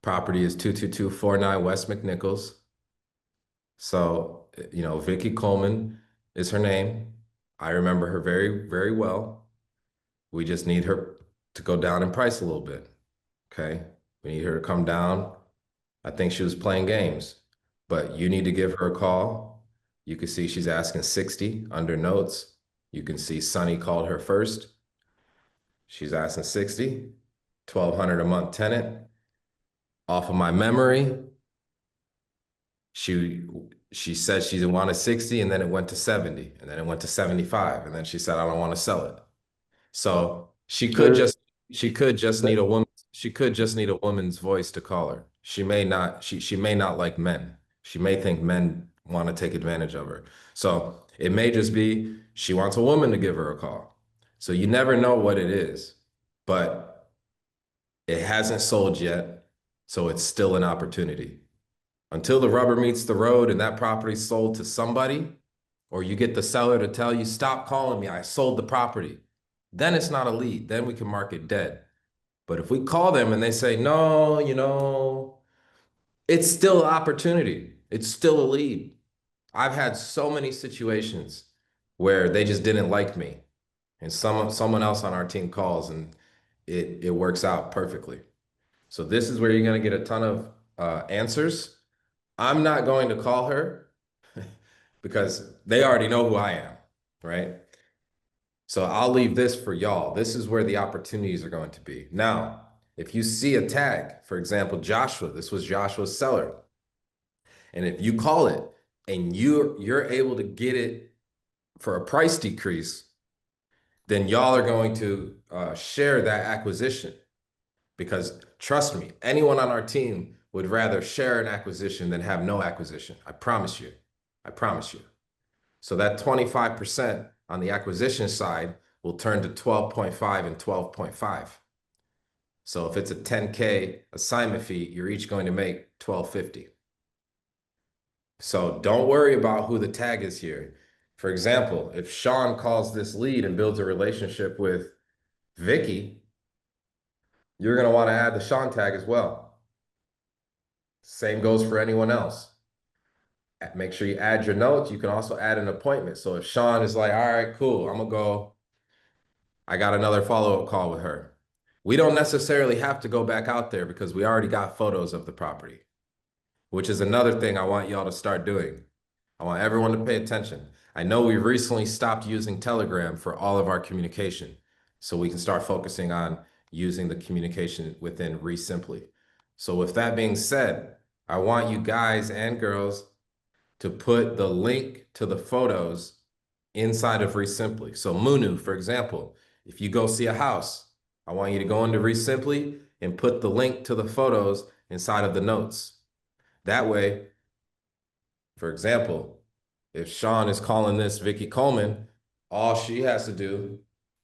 Property is 22249 West McNichols. So, Vicki Coleman is her name. I remember her very, very well. We just need her to go down in price a little bit. Okay. We need her to come down. I think she was playing games, but you need to give her a call. You can see she's asking 60 under notes. You can see Sonny called her first. She's asking 60, 1,200 a month tenant. Off of my memory, she she said she wanted 60 and then it went to 70 and then it went to 75 and then she said I don't want to sell it. So Sir, she could just let, need a woman, she could just need a woman's voice to call her. She may not like men. She may think men want to take advantage of her. So it may just be she wants a woman to give her a call. So you never know what it is, but it hasn't sold yet, so it's still an opportunity. Until the rubber meets the road and that property's sold to somebody, or you get the seller to tell you, stop calling me, I sold the property, then it's not a lead. Then we can mark it dead. But if we call them and they say, no, it's still an opportunity. It's still a lead. I've had so many situations where they just didn't like me. And someone else on our team calls and it works out perfectly. So this is where you're going to get a ton of answers. I'm not going to call her because they already know who I am, right? So I'll leave this for y'all. This is where the opportunities are going to be. Now, if you see a tag, for example, Joshua, this was Joshua's seller. And if you call it and you're able to get it for a price decrease, then y'all are going to share that acquisition. Because trust me, anyone on our team would rather share an acquisition than have no acquisition. I promise you. I promise you. So that 25% on the acquisition side will turn to 12.5 and 12.5. So if it's a 10K assignment fee, you're each going to make 1250. So don't worry about who the tag is here. For example, if Sean calls this lead and builds a relationship with Vicki, you're going to want to add the Sean tag as well. Same goes for anyone else. Make sure you add your notes. You can also add an appointment. So if Sean is like, all right, cool, I'm gonna go, I got another follow-up call with her. We don't necessarily have to go back out there because we already got photos of the property, which is another thing I want y'all to start doing. I want everyone to pay attention. I know we've recently stopped using Telegram for all of our communication, so we can start focusing on using the communication within ReSimply. So with that being said, I want you guys and girls to put the link to the photos inside of ReSimply. So Munu, for example, if you go see a house, I want you to go into ReSimply and put the link to the photos inside of the notes. That way, for example, if Sean is calling this Vicki Coleman, all she has to do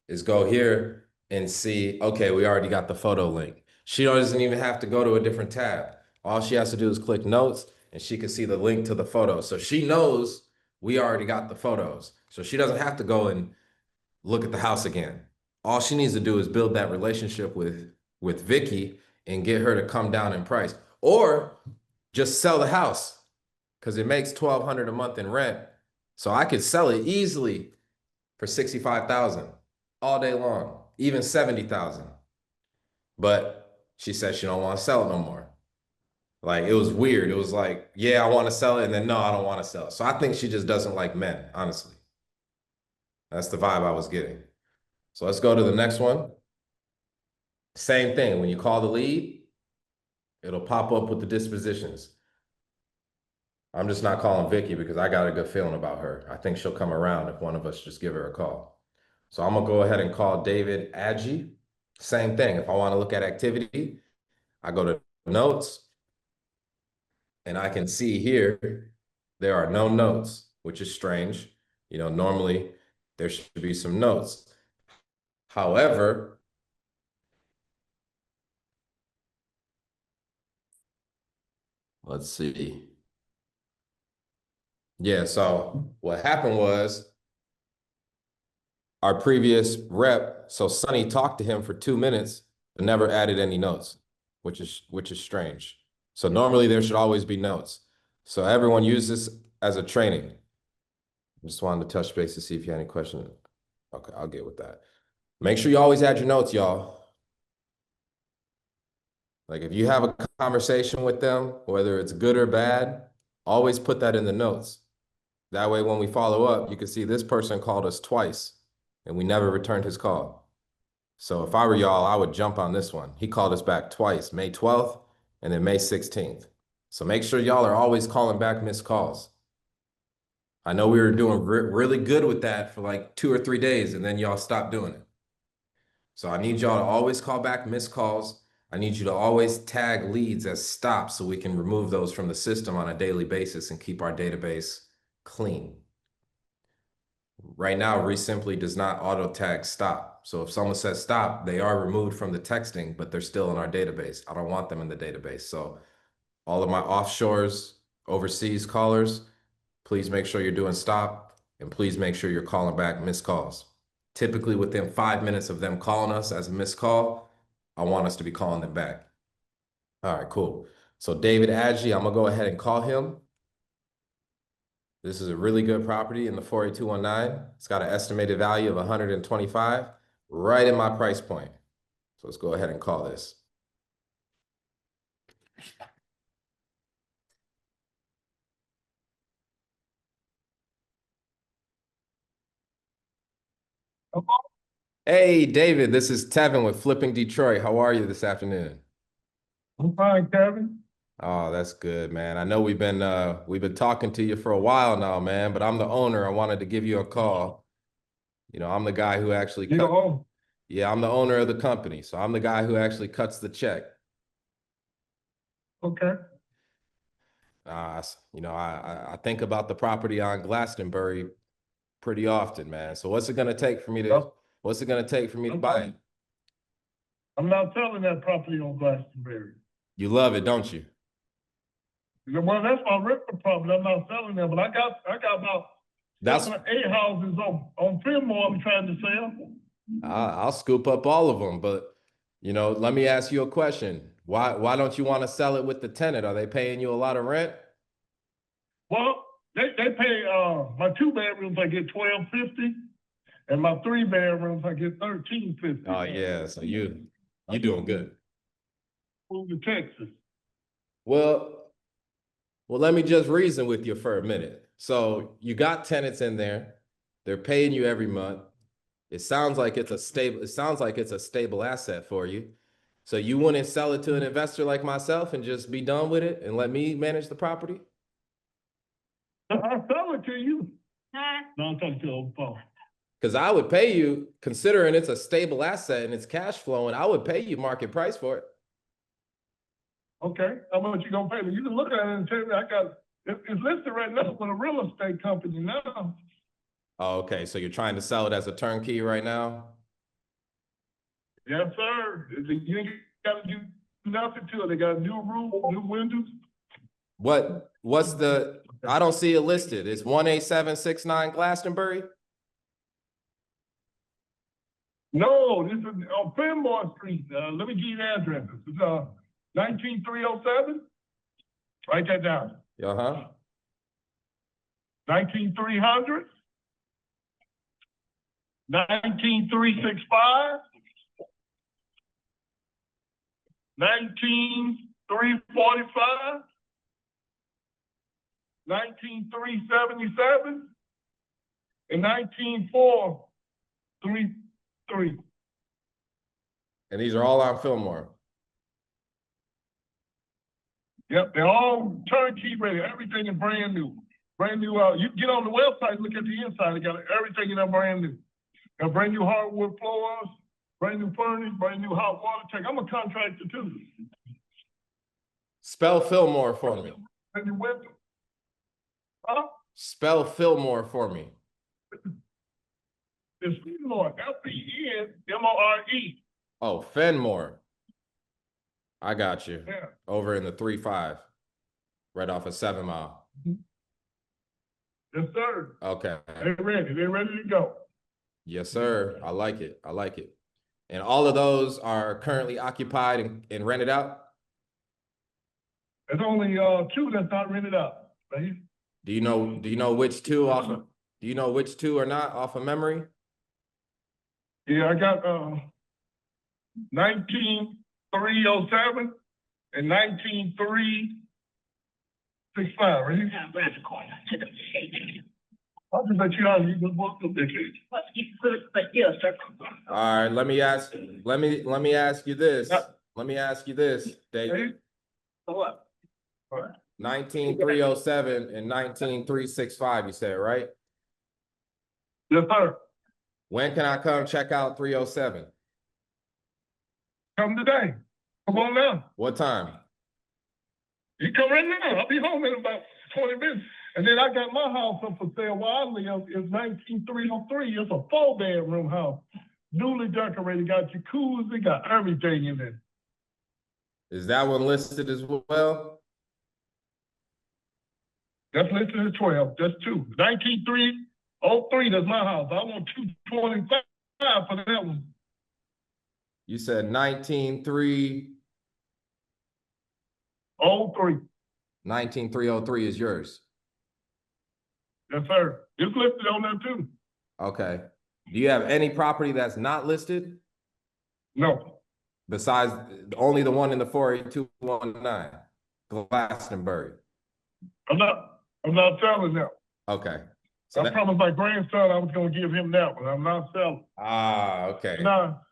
is go here and see, okay, we already got the photo link. She doesn't even have to go to a different tab. All she has to do is click notes and she can see the link to the photos. So she knows we already got the photos. So she doesn't have to go and look at the house again. All she needs to do is build that relationship with Vicki and get her to come down in price. Or just sell the house because it makes 1,200 a month in rent. So I could sell it easily for 65,000 all day long, even 70,000. But she said she don't want to sell it no more. Like it was weird. It was like, yeah, I want to sell it, and then no, I don't want to sell it. So I think she just doesn't like men, honestly. That's the vibe I was getting. So let's go to the next one. Same thing. When you call the lead, it'll pop up with the dispositions. I'm just not calling Vicki because I got a good feeling about her. I think she'll come around if one of us just give her a call. So I'm gonna go ahead and call David Agee. Same thing. If I want to look at activity, I go to notes and I can see here there are no notes, which is strange. Normally there should be some notes. However, let's see. Yeah, so what happened was our previous rep, so Sonny talked to him for 2 minutes, but never added any notes, which is strange. So normally there should always be notes. So everyone use this as a training. Just wanted to touch base to see if you had any questions. Okay, I'll get with that. Make sure you always add your notes, y'all. Like if you have a conversation with them, whether it's good or bad, always put that in the notes. That way, when we follow up, you can see this person called us twice and we never returned his call. So if I were y'all, I would jump on this one. He called us back twice, May 12th and then May 16th. So make sure y'all are always calling back missed calls. I know we were doing really good with that for like 2 or 3 days and then y'all stopped doing it. So I need y'all to always call back missed calls. I need you to always tag leads as stops so we can remove those from the system on a daily basis and keep our database clean. Right now, Resimply does not auto tag stop. So if someone says stop, they are removed from the texting, but they're still in our database. I don't want them in the database. So all of my offshores, overseas callers, please make sure you're doing stop and please make sure you're calling back missed calls. Typically within 5 minutes of them calling us as a missed call, I want us to be calling them back. All right, cool. So David Adji, I'm gonna go ahead and call him. This is a really good property in the 48219. It's got an estimated value of 125, right in my price point. So let's go ahead and call this. Hey, David, this is Tevin with Flipping Detroit. How are you this afternoon? I'm fine, Kevin. Oh, that's good, man. I know we've been talking to you for a while now, man, but I'm the owner. I wanted to give you a call. You know, I'm the guy who actually Yeah, I'm the owner of the company. So I'm the guy who actually cuts the check. Okay. You know, I think about the property on Glastonbury pretty often, man. So what's it gonna take for me to buy it? I'm not selling that property on Glastonbury. You love it, don't you? Well, that's my rental property. I'm not selling that, but I got about 8 houses on Fillmore I'm trying to sell. I'll scoop up all of them, but you know, let me ask you a question. Why don't you want to sell it with the tenant? Are they paying you a lot of rent? Well, they pay my 2 bedrooms I get $12.50, and my 3 bedrooms I get $13.50. Oh yeah, so you doing good. Move to Texas. Well, let me just reason with you for a minute. So you got tenants in there, they're paying you every month. It sounds like it's a stable asset for you. So you wouldn't sell it to an investor like myself and just be done with it and let me manage the property? I'll sell it to you. No, I'm talking to the phone. Because I would pay you, considering it's a stable asset and it's cash flowing, I would pay you market price for it. Okay, how much you gonna pay me? You can look at it and tell me it's listed right now with a real estate company now. Oh, okay, so you're trying to sell it as a turnkey right now? Yes, sir. You ain't gotta do nothing to it. They got a new room, new windows. I don't see it listed. It's 18769 Glastonbury? No, this is on Fenmore Street. Let me give you the address. It's 19307. Write that down. 19300. 19365. 19345. 19377. And 19433. And these are all on Fillmore. Yep, they're all turnkey ready. Everything is brand new. Brand new. You get on the website, look at the inside. They got everything in there brand new. Got brand new hardwood floors, brand new furniture, brand new hot water tank. I'm a contractor too. Spell Fillmore for me. Brand new window. Spell Fillmore for me. It's Fenmore, Fenmore. Oh, Fenmore. I got you. Yeah. Over in the 3-5, right off of 7 Mile. Yes, sir. Okay. They're ready to go. Yes, sir. I like it. And all of those are currently occupied and rented out? There's only, 2 that's not rented out. Right? Do you know which two off of, do you know which two are not off of memory? Yeah, I got, 19307 and 19365, right? I'll just let you know, you can book the ticket. All right, let me ask you this. Let me ask you this, Dave. What? 19307 and 19365, you said, right? Yes, sir. When can I come check out 307? Come today. Come on now. What time? You come right now. I'll be home in about 20 minutes. And then I got my house up for sale where I live. It's 19303. It's a 4-bedroom house. Newly decorated, got jacuzzi, got everything in it. Is that one listed as well? That's listed as 12. That's 2. 19303, that's my house. I want 225 for that one. You said 19303. 03. 19303 is yours. Yes, sir. It's listed on there too. Okay. Do you have any property that's not listed No. besides only the one in the 48219, Glastonbury? I'm not selling that. Okay. So I promised my grandson I was going to give him that one. I'm not selling. Ah, okay. Now,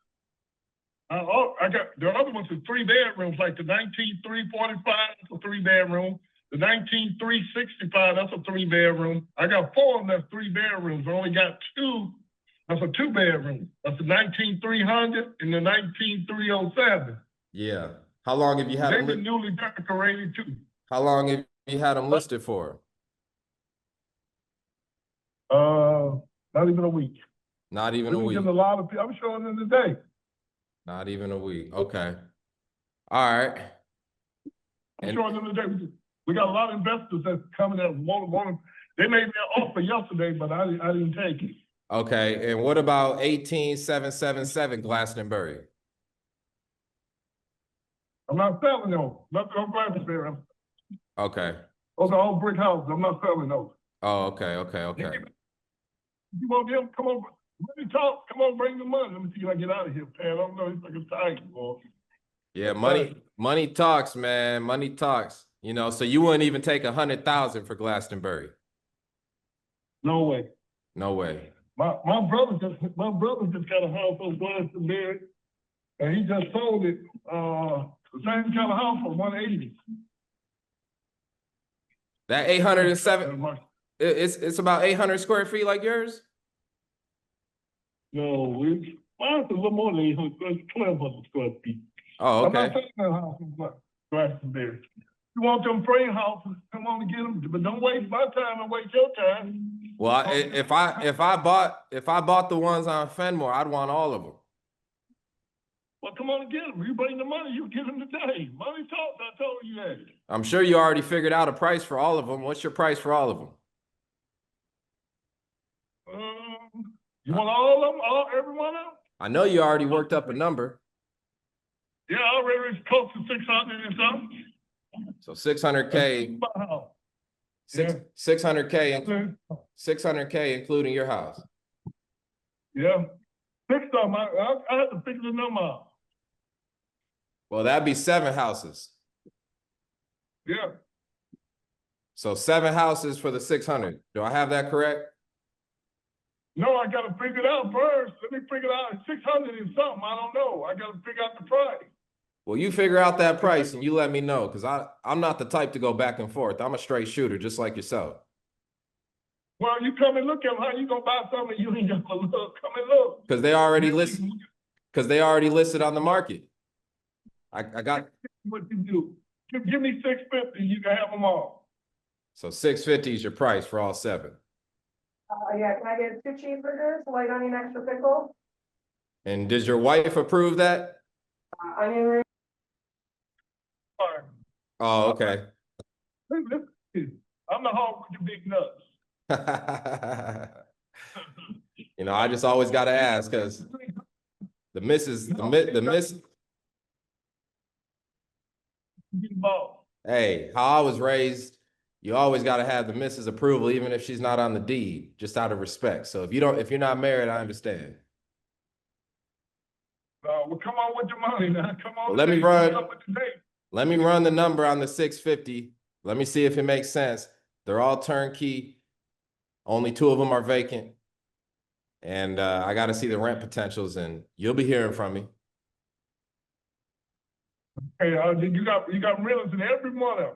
I got the other ones are 3 bedrooms, like the 19345, that's a 3-bedroom. The 19365, that's a 3-bedroom. I got 4 of them that's 3 bedrooms. I only got 2. That's a 2-bedroom. That's the 19300 and the 19307. Yeah. How long have you had They've them? been newly decorated too. How long have you had them listed for? Not even a week. Not even a week. Getting a lot of people. I'm showing them today. Not even a week. Okay. All right. I'm showing them today. We got a lot of investors that's coming that want. They made me an offer yesterday, but I didn't take it. Okay. And what about 18777 Glastonbury? I'm not selling those. Nothing on Glastonbury. Okay. Those are all brick houses. I'm not selling those. Oh, okay. You want them? Come on. Let me talk. Come on, bring the money. Let me see if I get out of here, man. I don't know. It's like a tiger, boy. Yeah, money talks, man. Money talks. You know, so you wouldn't even take 100,000 for Glastonbury. No way. No way. My brother just got a house on Glastonbury, and he just sold it. The same kind of house for 180. That 807. It's about 800 square feet like yours? No, mine's a little more than 800, 1,200 square feet. Oh, okay. I'm not taking that house in Glastonbury. You want them frame houses, come on and get them, but don't waste my time and waste your time. Well, if I bought the ones on Fenmore, I'd want all of them. Well, come on and get them. You bring the money, you get them today. Money talks, I told you that. I'm sure you already figured out a price for all of them. What's your price for all of them? You want all of them? Every one of them? I know you already worked up a number. Yeah, I already it's close to 600 and something. So 600K. 600K including your house. Yeah. 6 of them. I have to figure the number out. Well, that'd be 7 houses. Yeah. So 7 houses for the 600. Do I have that correct? No, I gotta figure it out first. Let me figure it out. 600 and something. I don't know. I gotta figure out the price. Well, you figure out that price and you let me know, because I'm not the type to go back and forth. I'm a straight shooter, just like yourself. Well, you come and look at them. How you gonna buy something you ain't gonna look? Come and look. Because they already listed. Because they already listed on the market. I got. What you do? Give me 650. You can have them all. So 650 is your price for all 7. Yeah, can I get 2 cheeseburgers, white onion, extra pickle? And does your wife approve that? Onion ring. Oh, okay. I'm the hog with the big nuts. You know, I just always got to ask, because the missus. Get involved. Hey, how I was raised, you always got to have the missus approval, even if she's not on the deed, just out of respect. So if you're not married, I understand. Well, come on with your money now. Come on. Well, let me today. run. What's up with today? Let me run the number on the 650. Let me see if it makes sense. They're all turnkey. Only 2 of them are vacant. And I got to see the rent potentials, and you'll be hearing from me. Hey, you got renters in every one of them,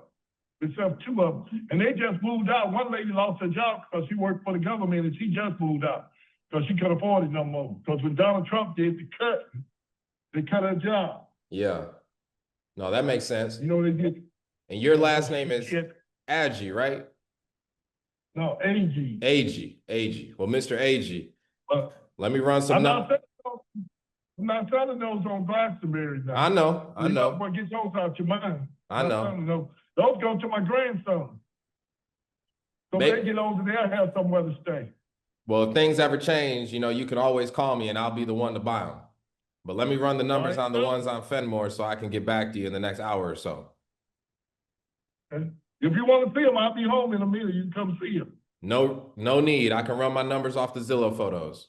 except 2 of them, and they just moved out. One lady lost her job because she worked for the government, and she just moved out because she couldn't afford it no more. Because when Donald Trump did the cut, they cut her job. Yeah. No, that makes sense. You know they did. And your last name is Agee, right? No, AG. Agee. Well, Mr. Agee, let me run some I'm numbers. not selling those on Glastonbury now. I know. Get those out your mind. I know. Those go to my grandson. So they get over there and have somewhere to stay. Well, if things ever change, you can always call me and I'll be the one to buy them. But let me run the numbers on the ones on Fenmore so I can get back to you in the next hour or so. Okay. If you want to see them, I'll be home in a minute. You can come see them. No need. I can run my numbers off the Zillow photos.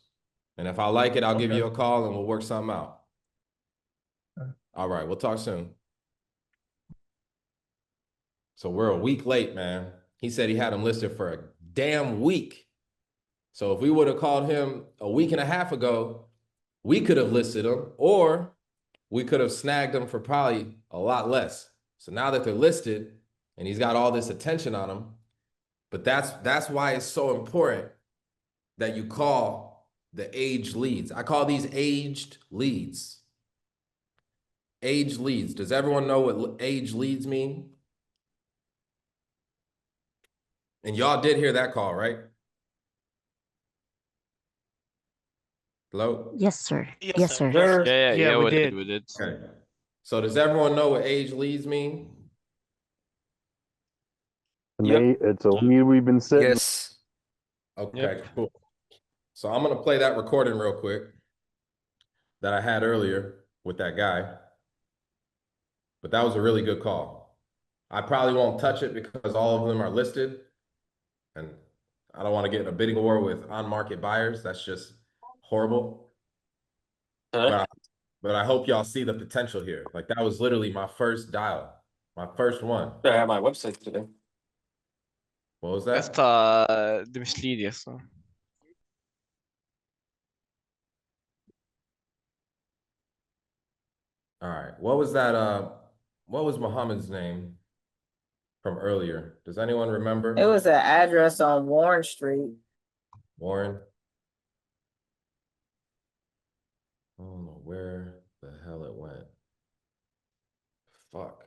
And if I like it, I'll give you a call and we'll work something out. Okay. All right, we'll talk soon. So we're a week late, man. He said he had him listed for a damn week. So if we would have called him a week and a half ago, we could have listed them, or we could have snagged them for probably a lot less. So now that they're listed and he's got all this attention on them, but that's why it's so important that you call the aged leads. I call these aged leads. Aged leads. Does everyone know what aged leads mean? And y'all did hear that call, right? Hello? Yes, sir. Yes, Yes, sir. sir. Yeah, we we did. did. Okay. So does everyone know what aged leads mean? To me, it's a lead we've been sitting. Yes. Okay, cool. So I'm going to play that recording real quick that I had earlier with that guy. But that was a really good call. I probably won't touch it because all of them are listed. And I don't want to get in a bidding war with on-market buyers. That's just horrible. But I hope y'all see the potential here. Like, that was literally my first dial. My first one. I have my website today. What was That's that? the mislead, yes. All right. What was that? What was Muhammad's name from earlier? Does anyone remember? It was an address on Warren Street. Warren? I don't know where the hell it went. Fuck.